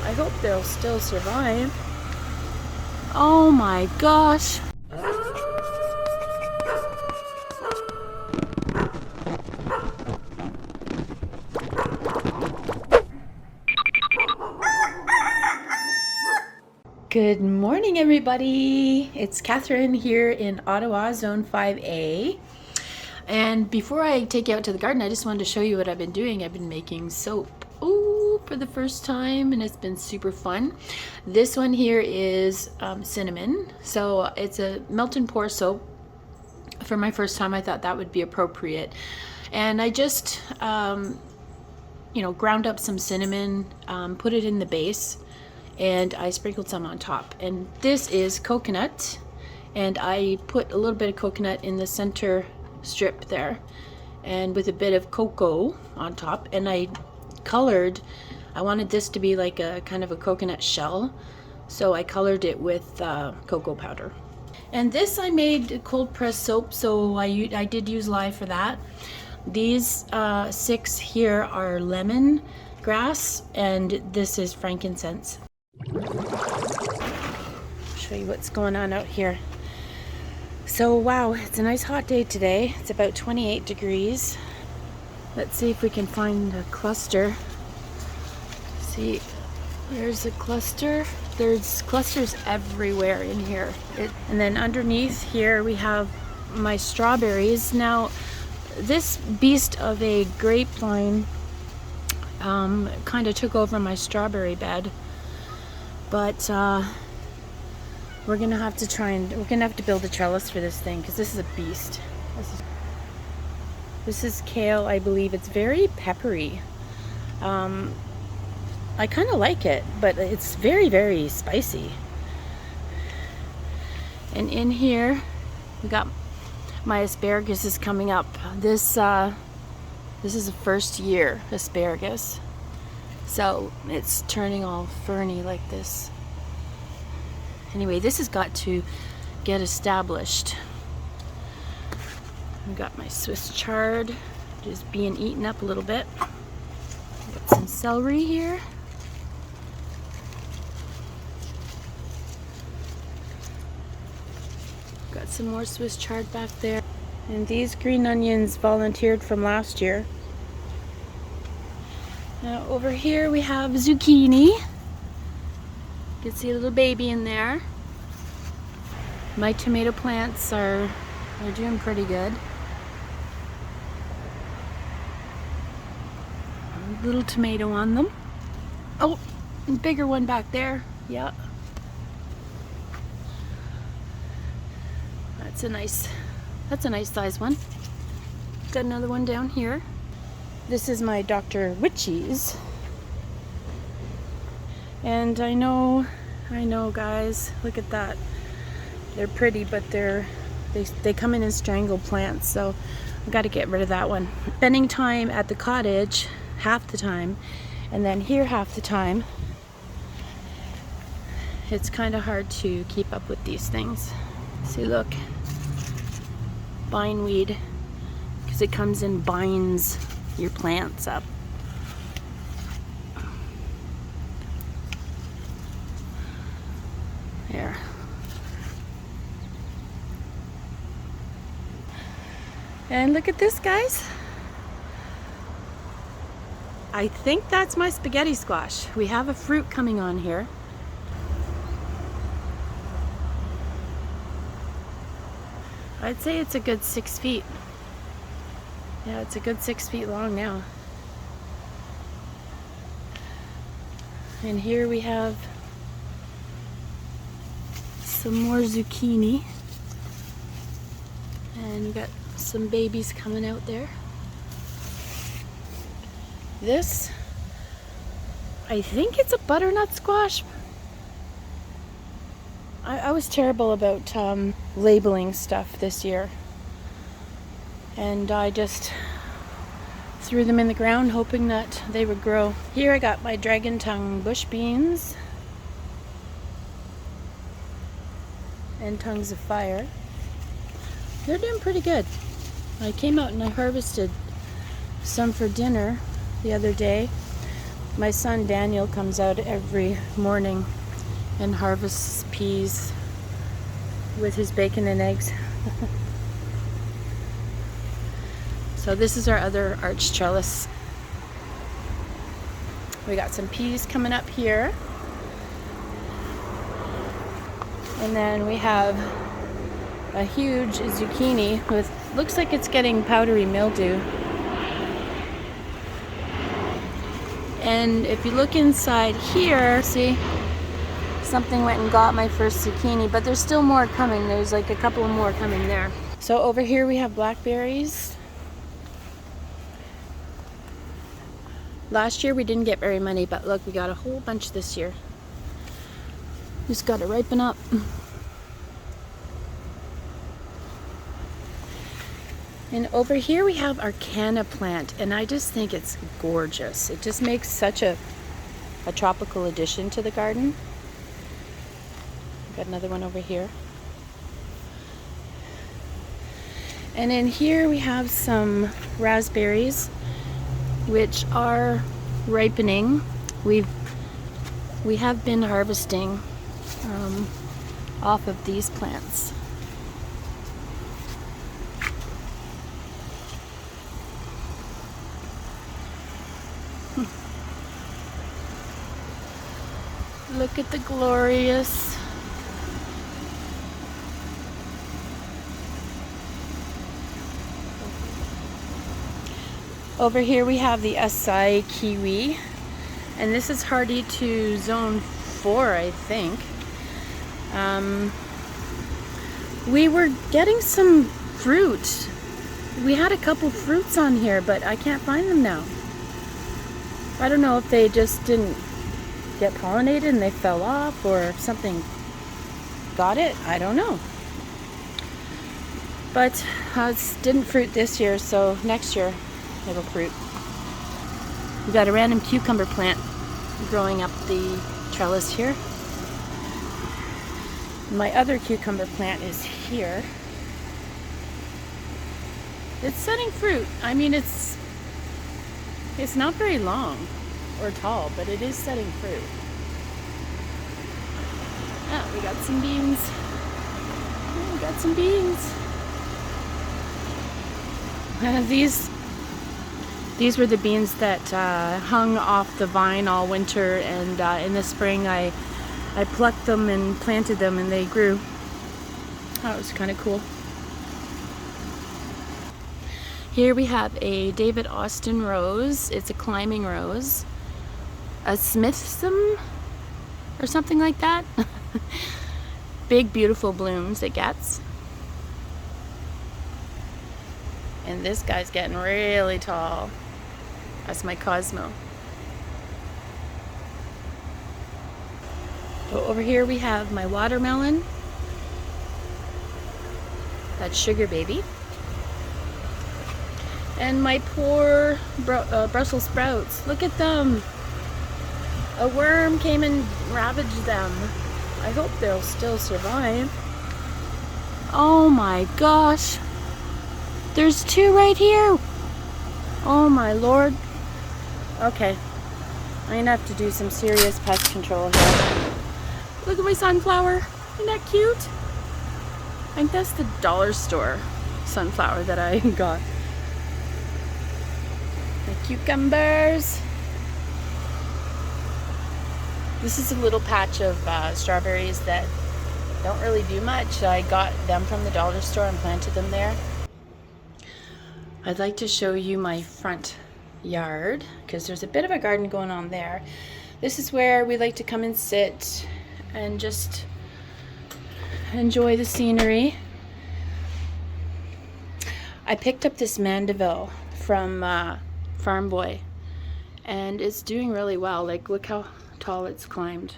I hope they'll still survive. Oh my gosh. Good morning, everybody. It's Catherine here in Ottawa, Zone 5A. And before I take you out to the garden, I just wanted to show you what I've been doing. I've been making soap. Ooh, for the first time, and it's been super fun. This one here is cinnamon. So it's a melt and pour soap. For my first time, I thought that would be appropriate. And I just, ground up some cinnamon, put it in the base, and I sprinkled some on top. And this is coconut, and I put a little bit of coconut in the center strip there, and with a bit of cocoa on top. And I wanted this to be like a kind of a coconut shell, so I colored it with cocoa powder. And this I made cold pressed soap, so I did use lye for that. These 6 here are lemon grass, and this is frankincense. Show you what's going on out here. So wow, it's a nice hot day today. It's about 28 degrees. Let's see if we can find a cluster. See, there's a cluster. There's clusters everywhere in here. And then underneath here we have my strawberries. Now this beast of a grapevine kind of took over my strawberry bed, but we're gonna have to build a trellis for this thing, because this is a beast. This is kale, I believe. It's very peppery. I kind of like it, but it's very, very spicy. And in here we got my asparagus is coming up. This is a first year asparagus, so it's turning all ferny like this. Anyway, this has got to get established. I've got my Swiss chard just being eaten up a little bit. Got some celery here. Got some more Swiss chard back there. And these green onions volunteered from last year. Now over here we have zucchini. You can see a little baby in there. My tomato plants are doing pretty good. A little tomato on them. Oh, bigger one back there. Yeah. That's a nice size one. Got another one down here. This is my Dr. Witchies. And I know guys, look at that. They're pretty, but they come in as strangled plants, so I've got to get rid of that one. Spending time at the cottage half the time, and then here half the time, it's kind of hard to keep up with these things. See, look, bindweed, because it comes and binds your plants up. There. And look at this, guys. I think that's my spaghetti squash. We have a fruit coming on here. I'd say it's a good 6 feet. Yeah, it's a good 6 feet long now. And here we have some more zucchini. And we got some babies coming out there. This, I think it's a butternut squash. I was terrible about labeling stuff this year, and I just threw them in the ground hoping that they would grow. Here I got my dragon tongue bush beans and tongues of fire. They're doing pretty good. I came out and I harvested some for dinner the other day. My son Daniel comes out every morning and harvests peas with his bacon and eggs. So this is our other arch trellis. We got some peas coming up here. And then we have a huge zucchini with, looks like it's getting powdery mildew. And if you look inside here, see, something went and got my first zucchini, but there's still more coming. There's like a couple more coming there. So over here we have blackberries. Last year we didn't get very many, but look, we got a whole bunch this year. Just got to ripen up. And over here we have our canna plant, and I just think it's gorgeous. It just makes such a tropical addition to the garden. Got another one over here. And in here we have some raspberries, which are ripening. We have been harvesting off of these plants. Look at the glorious. Over here we have the acai kiwi, and this is hardy to zone 4, I think. We were getting some fruit. We had a couple fruits on here, but I can't find them now. I don't know if they just didn't get pollinated and they fell off, or if something got it. I don't know. But it didn't fruit this year, so next year it'll fruit. We got a random cucumber plant growing up the trellis here. My other cucumber plant is here. It's setting fruit. I mean, it's not very long or tall, but it is setting fruit. Ah, we got some beans. Oh, we got some beans. These were the beans that hung off the vine all winter, and in the spring I plucked them and planted them, and they grew. That was kind of cool. Here we have a David Austin rose. It's a climbing rose. A Smithsome or something like that. Big, beautiful blooms it gets. And this guy's getting really tall. That's my Cosmo. So over here we have my watermelon. That's Sugar Baby. And my poor Brussels sprouts. Look at them. A worm came and ravaged them. I hope they'll still survive. Oh my gosh. There's 2 right here. Oh my Lord. Okay. I'm gonna have to do some serious pest control here. Look at my sunflower. Isn't that cute? I think that's the dollar store sunflower that I got. My cucumbers. This is a little patch of strawberries that don't really do much. I got them from the dollar store and planted them there. I'd like to show you my front yard because there's a bit of a garden going on there. This is where we like to come and sit and just enjoy the scenery. I picked up this Mandeville from Farm Boy, and it's doing really well. Like, look how tall it's climbed.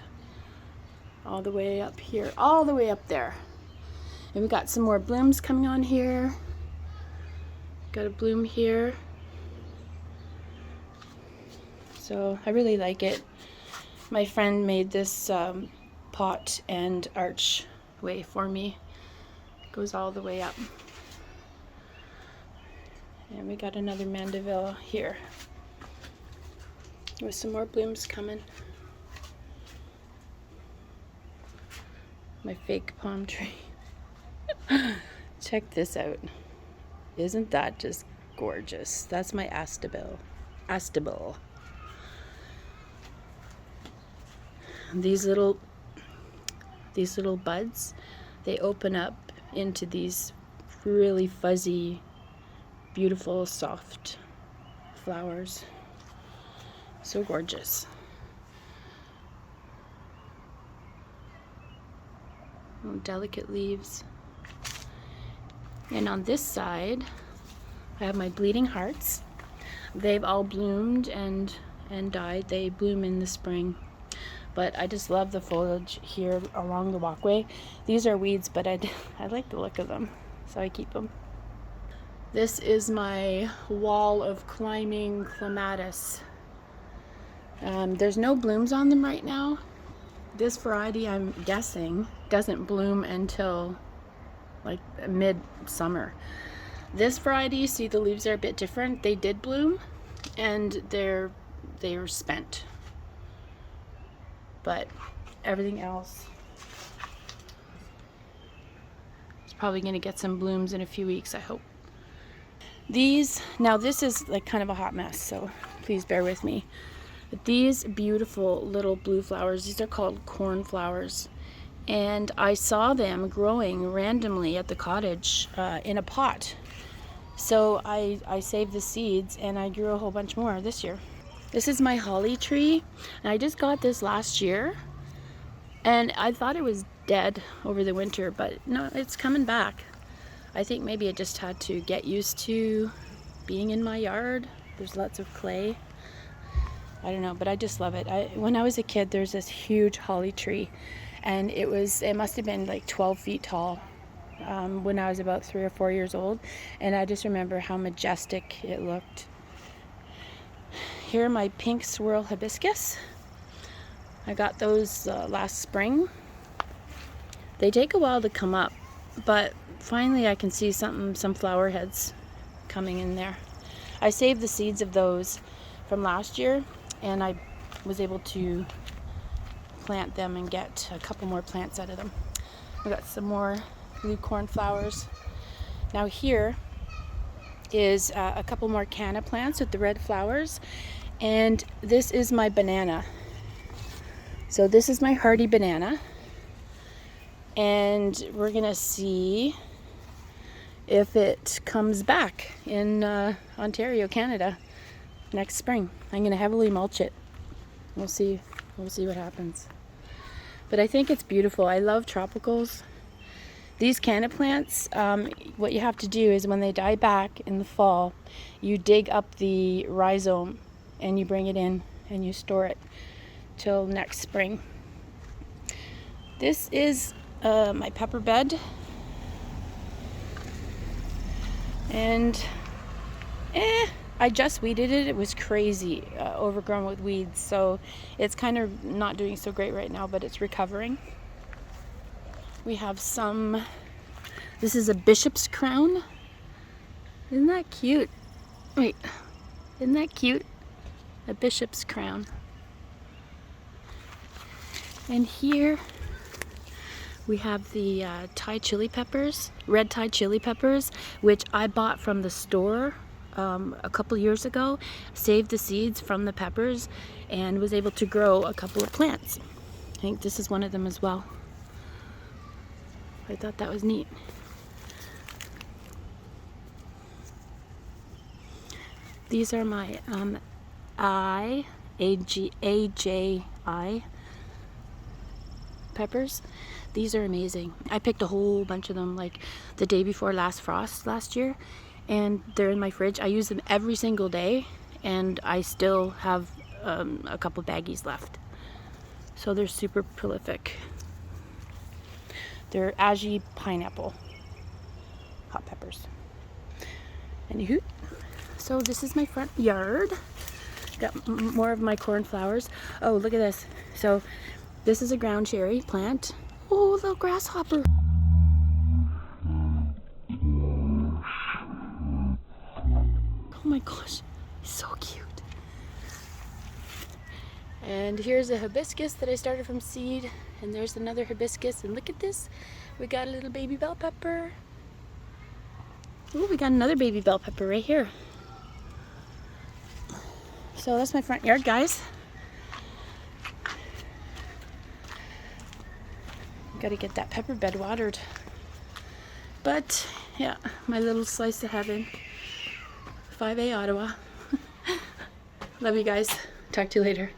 All the way up here, all the way up there. And we got some more blooms coming on here. Got a bloom here. So I really like it. My friend made this pot and archway for me. It goes all the way up. And we got another Mandeville here. with some more blooms coming. My fake palm tree. Check this out. Isn't that just gorgeous? That's my Astilbe. Astilbe. These little buds, they open up into these really fuzzy, beautiful, soft flowers. So gorgeous. Little delicate leaves. And on this side, I have my bleeding hearts. They've all bloomed and died. They bloom in the spring. But I just love the foliage here along the walkway. These are weeds, but I like the look of them, so I keep them. This is my wall of climbing clematis. There's no blooms on them right now. This variety, I'm guessing, doesn't bloom until like mid-summer. This variety, see the leaves are a bit different. They did bloom and they were spent. But everything else is probably going to get some blooms in a few weeks, I hope. Now this is like kind of a hot mess, so please bear with me. But these beautiful little blue flowers, these are called cornflowers. And I saw them growing randomly at the cottage in a pot. So I saved the seeds and I grew a whole bunch more this year. This is my holly tree, and I just got this last year, and I thought it was dead over the winter, but no, it's coming back. I think maybe it just had to get used to being in my yard. There's lots of clay. I don't know, but I just love it. When I was a kid, there's this huge holly tree, and it must have been like 12 feet tall when I was about 3 or 4 years old, and I just remember how majestic it looked. Here are my pink swirl hibiscus. I got those last spring. They take a while to come up, but finally I can see some flower heads coming in there. I saved the seeds of those from last year, and I was able to plant them and get a couple more plants out of them. I got some more blue cornflowers. Now here is a couple more canna plants with the red flowers, and this is my banana. So this is my hardy banana, and we're gonna see if it comes back in Ontario, Canada next spring. I'm gonna heavily mulch it. We'll see what happens. But I think it's beautiful. I love tropicals. These canna plants, what you have to do is when they die back in the fall, you dig up the rhizome and you bring it in and you store it till next spring. This is my pepper bed, and I just weeded it. It was crazy overgrown with weeds, so it's kind of not doing so great right now, but it's recovering. We have this is a bishop's crown. Isn't that cute? Wait, isn't that cute? A bishop's crown. And here we have the Thai chili peppers, red Thai chili peppers, which I bought from the store a couple years ago, saved the seeds from the peppers, and was able to grow a couple of plants. I think this is one of them as well. I thought that was neat. These are my AJI peppers. These are amazing. I picked a whole bunch of them like the day before last frost last year, and they're in my fridge. I use them every single day, and I still have a couple baggies left. So they're super prolific. They're Aji pineapple hot peppers. Anywho, so this is my front yard. Got more of my cornflowers. Oh, look at this. So this is a ground cherry plant. Oh, little grasshopper. Oh my gosh, he's so cute. And here's a hibiscus that I started from seed, and there's another hibiscus, and look at this, we got a little baby bell pepper. Ooh, we got another baby bell pepper right here. So that's my front yard, guys. Gotta get that pepper bed watered. But yeah, my little slice of heaven. 5A Ottawa. Love you guys. Talk to you later.